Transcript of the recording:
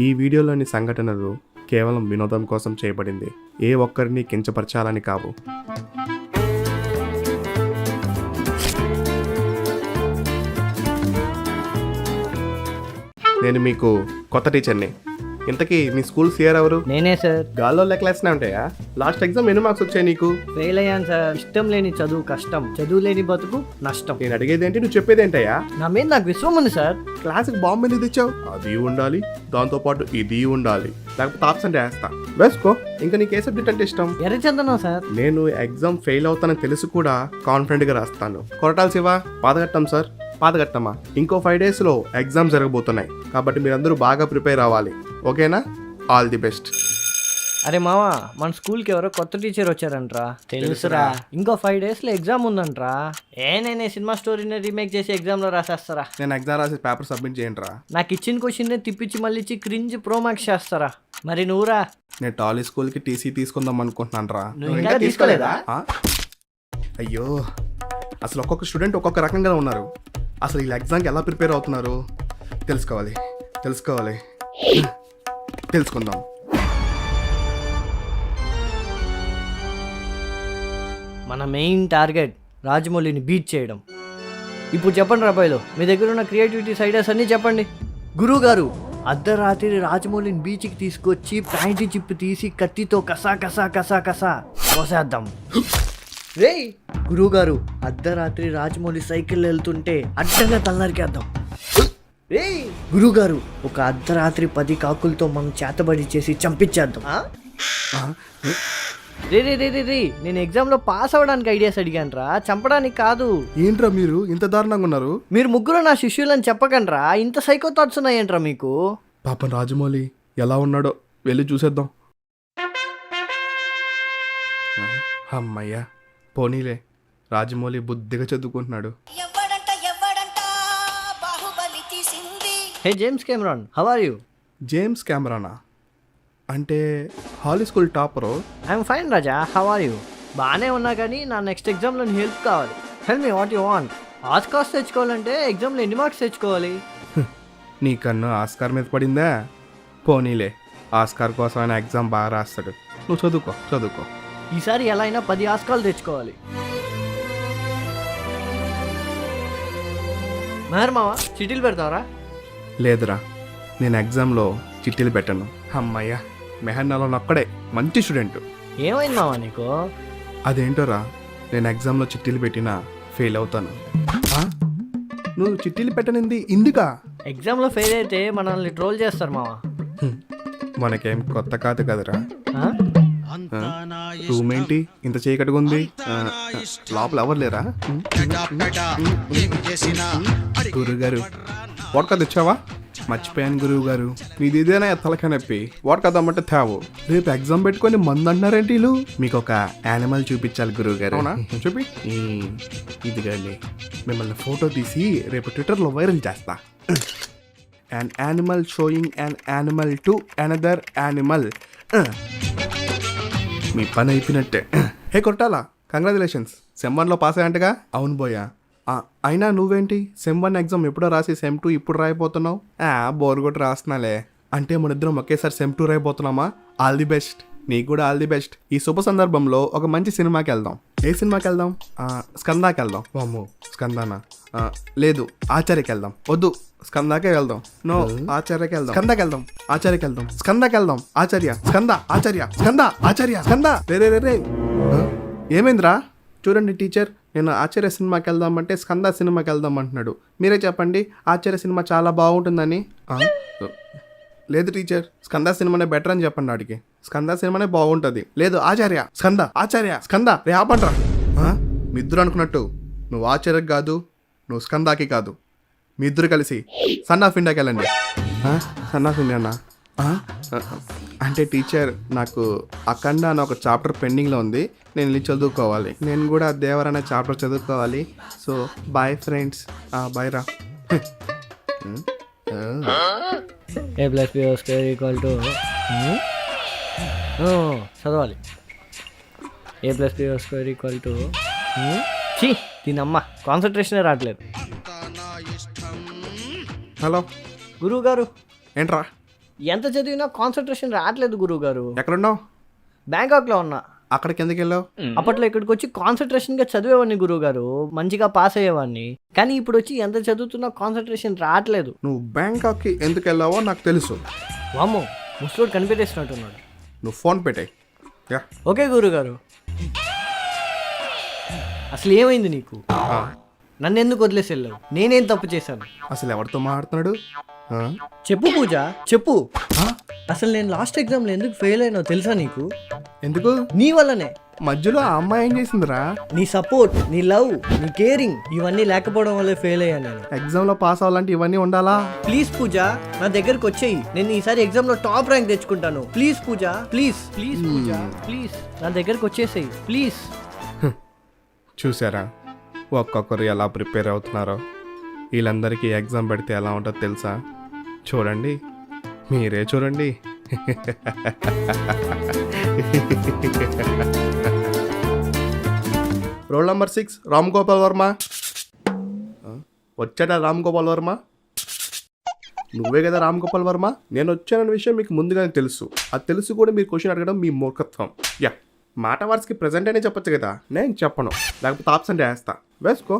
ఈ వీడియోలోని సంఘటనలు కేవలం వినోదం కోసం చేయబడింది, ఏ ఒక్కరిని కించపరచాలని కావు. నేను మీకు కొత్త టీచర్ని. ఇంతకీ మీ స్కూల్ సిఆర్ ఎవరు? నేనే సార్. గాల్లో లెక్కలేస్తూనే ఉంటాయా? లాస్ట్ ఎగ్జామ్ ఎన్ని మార్క్స్ వచ్చాయి నీకు? ఫెయిల్ అయ్యాను సార్. ఇష్టం లేని చదువు కష్టం, చదువు లేని బతుకు నష్టం. నేను అడిగేది ఏంటి, నువ్వు చెప్పేది ఏంటయ్యా? నా మీద నాకు విశ్వం ఉంది సార్. క్లాస్కి బాంబు ఎందుకు తెచ్చావు? అది ఉండాలి, దాంతో పాటు ఇది ఉండాలి, లేకపోతే ఆప్షన్ వేస్తా. వేసుకో. ఇంకా నీకు ఏ సబ్జెక్ట్ అంటే ఇష్టం? ఎర్రచందనం సార్. నేను ఎగ్జామ్ ఫెయిల్ అవుతానని తెలిసి కూడా కాన్ఫిడెంట్గా రాస్తాను. కొరటాల శివ, పాదగట్టం సార్. పాదగట్టమా? ఇంకో 5 daysలో ఎగ్జామ్ జరగబోతున్నాయి, కాబట్టి మీరందరూ బాగా ప్రిపేర్ అవ్వాలి. ఓకేనా? All the best. అరే మావా, మన స్కూల్కి ఎవరో కొత్త టీచర్ వచ్చారంట్రా. తెలుసురా. ఇంకో 5 daysలో ఎగ్జామ్ ఉందంట్రా. నేనే సినిమా స్టోరీని రీమేక్ చేసి ఎగ్జామ్లో రాసేస్తారా? నేను ఎగ్జామ్ రాసి పేపర్ సబ్మిట్ చేయండి రా. నాకు ఇచ్చిన క్వశ్చన్ తిప్పించి మళ్ళీ ఇచ్చి క్రింజ్ ప్రోమాక్స్ చేస్తారా? మరి నువ్వురా. నేను టాలీ స్కూల్కి టీసీ తీసుకుందాం అనుకుంటున్నాను రా. నువ్వు ఇంకా తీసుకోలేదా? అయ్యో, అసలు ఒక్కొక్క స్టూడెంట్ ఒక్కొక్క రకంగా ఉన్నారు. అసలు ఈ ఎగ్జామ్కి ఎలా ప్రిపేర్ అవుతున్నారు తెలుసుకోవాలి. తెలుసుకుందాం. మన మెయిన్ టార్గెట్ రాజమౌళిని బీట్ చేయడం. ఇప్పుడు చెప్పండి రాబాయిలో, మీ దగ్గర ఉన్న క్రియేటివిటీస్ ఐడియాస్ అన్నీ చెప్పండి. గురువు గారు, అర్ధరాత్రి రాజమౌళిని బీచ్కి తీసుకొచ్చి ప్యాంటీ చిప్పు తీసి కత్తితో కసా కసా కసా కసా కోసేద్దాం. రే గురువు గారు, అర్ధరాత్రి రాజమౌళి సైకిల్ వెళ్తుంటే అడ్డంగా తలనరికేద్దాం. రే గురువు గారు, ఒక అర్ధరాత్రి 10 కాకులతో మనం చేతబడి చేసి చంపించేద్దాం. రే రే రే రే రే నేను ఎగ్జామ్లో పాస్ అవ్వడానికి ఐడియాస్ అడిగాను రా, చంపడానికి కాదు. ఏంట్రా మీరు ఇంత దారుణంగా ఉన్నారు? మీరు ముగ్గురు నా శిష్యులని చెప్పకండి రా, ఇంత సైకో థాట్స్ ఉన్నాయంట్రా మీకు. పాపం రాజమౌళి ఎలా ఉన్నాడో వెళ్ళి చూసేద్దాం. అమ్మయ్యా, పోనీలే, రాజమౌళి బుద్ధిగా చదువుకుంటున్నాడు. Hey James Cameron, how are you? James కెమెరానా? అంటే హాలీ school topper? I'm fine Raja, how are you? బాగానే ఉన్నా కానీ నా నెక్స్ట్ ఎగ్జామ్లో నీ హెల్ప్ కావాలి. Tell me what you want. Oscars తెచ్చుకోవాలంటే ఎగ్జామ్లో ఎన్ని మార్క్స్ తెచ్చుకోవాలి? నీ కన్ను ఆస్కార్ మీద పడిందా? పోనీలే, ఆస్కార్ కోసం ఆయన ఎగ్జామ్ బాగా రాస్తాడు. నువ్వు చదువుకో. ఈసారి ఎలా అయినా 10 ఆస్కార్లు తెచ్చుకోవాలి. మహర్ మావా, చిటీలు పెడతావరా? లేదురా, నేను ఎగ్జామ్లో చిట్టీలు పెట్టను. అమ్మయ్యా, మెహర్ నాలో ఒక్కడే మంచి స్టూడెంట్. ఏమైంది మావా నీకు? అదేంటోరా, నేను ఎగ్జామ్లో చిట్టీలు పెట్టినా ఫెయిల్ అవుతాను. నువ్వు చిట్టీలు పెట్టనింది ఇందుకా? ఎగ్జామ్లో ఫెయిల్ అయితే మనల్ని ట్రోల్ చేస్తారు మావా. మనకేం కొత్త కాదు కదరా. రూమ్ ఏంటి ఇంత చీకటిగా ఉంది? లోపల ఎవరు లేరా? గురువుగారు, వాట్కా తెచ్చావా? మర్చిపోయాను గురువు గారు, మీది ఇదేనా తలకాయ నొప్పి? వాట్కా దమ్మంటే తేవు. రేపు ఎగ్జామ్ పెట్టుకొని మందు అంటున్నారేంటి వీళ్ళు? మీకు ఒక యానిమల్ చూపించాలి గురువు గారు. అవునా, చూపి. ఇదిగండి, మిమ్మల్ని ఫోటో తీసి రేపు ట్విట్టర్లో వైరల్ చేస్తా. an animal showing an animal to another animal. మీ పని అయిపోయినట్టే. హే కొట్టాలా, కంగ్రాచులేషన్స్, సెమ్ 1లో పాస్ అయ్యంటగా? అవును బోయా. అయినా నువ్వేంటి సెమ్ 1 ఎగ్జామ్ ఎప్పుడో రాసి సెమ్ 2 ఇప్పుడు రాయిపోతున్నావు? బోర్ కొట్టి రాస్తున్నాలే. అంటే మన ఇద్దరం ఒకేసారి సెమ్ 2 రాయిపోతున్నామా? ఆల్ ది బెస్ట్, నీకు కూడా ఆల్ ది బెస్ట్. ఈ శుభ సందర్భంలో ఒక మంచి సినిమాకి వెళ్దాం. ఏ సినిమాకి వెళ్దాం? స్కందాకి వెళ్దాం. వామ్మో, స్కందానా? లేదు, ఆచార్యకి వెళ్దాం. వద్దు, స్కందాకే వెళ్దాం. నో, ఆచార్యకి వెళ్దాం. స్కందాకి వెళ్దాం. ఆచార్యకి వెళ్దాం. స్కందాకి వెళ్దాం. ఆచార్య, స్కంద, ఆచార్య, స్కంద, ఆచార్య, స్కంద. రే ఏమైందిరా? చూడండి టీచర్, నేను ఆచార్య సినిమాకి వెళ్దామంటే స్కంద సినిమాకి వెళ్దాం అంటున్నాడు. మీరే చెప్పండి, ఆచార్య సినిమా చాలా బాగుంటుందని. లేదు టీచర్, స్కంద సినిమానే బెటర్ అని చెప్పండి వాడికి. స్కంద సినిమానే బాగుంటుంది. లేదు, ఆచార్య, స్కంద, ఆచార్య, స్కంద. రే ఆపండ్రా. మీ ఇద్దరు అనుకున్నట్టు నువ్వు ఆచార్యకి కాదు, నువ్వు స్కందాకి కాదు, మీ ఇద్దరు కలిసి సన్ ఆఫ్ ఇండియాకి వెళ్ళండి. Son of Indiana? అంటే టీచర్, నాకు అఖండ అనే ఒక చాప్టర్ పెండింగ్లో ఉంది, నేను వెళ్ళి చదువుకోవాలి. నేను కూడా దేవర్ అనే చాప్టర్ చదువుకోవాలి. So bye friends. బాయ్ రా. చదవాలి. a+b² దీనమ్మ కాన్సన్ట్రేషనే రావట్లేదు. హలో గురువు గారు. ఏంట్రా? ఎంత చదివినా కాన్సన్ట్రేషన్ రావట్లేదు గురువుగారు. ఎక్కడున్నావు? బ్యాంకాక్లో ఉన్నా. అక్కడికి ఎందుకు వెళ్ళావు? అప్పట్లో ఇక్కడికి వచ్చి కాన్సన్ట్రేషన్గా చదివేవాడిని గురువుగారు, మంచిగా పాస్ అయ్యేవాడిని. కానీ ఇప్పుడు వచ్చి ఎంత చదువుతున్నా కాన్సన్ట్రేషన్ రావట్లేదు. నువ్వు బ్యాంకాక్కి ఎందుకు వెళ్ళావో నాకు తెలుసు. వామ్మో, ముసలోడు కనిపెట్టేసినట్టున్నాడు. నువ్వు ఫోన్ పెట్టాయి. యా. ఓకే గురువుగారు. అసలు ఏమైంది నీకు? నన్ను ఎందుకు వదిలేసి వెళ్ళావు? నేనేం తప్పు చేశాను? అసలు ఎవరితో మాట్లాడుతున్నాడు? ఆ? చెప్పు పూజ, చెప్పు. అసలు నేను లాస్ట్ ఎగ్జామ్లో ఎందుకు ఫెయిల్ అయినావు తెలుసా నీకు? ఎందుకు? నీ వల్లనే. మధ్యలో ఆ అమ్మాయి ఏం చేసిందిరా? నీ సపోర్ట్, నీ లవ్, నీ కేరింగ్ ఇవన్నీ లేకపోవడం వల్లే ఫెయిల్ అయ్యాను నేను. ఎగ్జామ్లో పాస్ అవ్వాలంటే ఇవన్నీ ఉండాలా? ప్లీజ్ పూజ, నా దగ్గరకు వచ్చేయి. నేను ఈసారి ఎగ్జామ్లో టాప్ ర్యాంక్ తెచ్చుకుంటాను. Please Pooja, please please Pooja, please నా దగ్గరకు వచ్చేసేయి ప్లీజ్. చూసారా ఒక్కొక్కరు ఎలా ప్రిపేర్ అవుతున్నారో? వీళ్ళందరికీ ఎగ్జామ్ పెడితే ఎలా ఉంటుందో తెలుసా? చూడండి, మీరే చూడండి. Roll number 6 Ram Gopal Varma. వచ్చాడా రామ్ గోపాల్ వర్మ? నువ్వే కదా రామ్ గోపాల్ వర్మ. నేను వచ్చానన్న విషయం మీకు ముందుగానే తెలుసు. అది తెలుసు కూడా మీరు క్వశ్చన్ అడగడం మీ మూర్ఖత్వం. యా, మాట వార్స్కి ప్రజెంట్ అనే చెప్పొచ్చు కదా. నేను చెప్పను, లేకపోతే ఆప్షన్ వేస్తా. వేసుకో.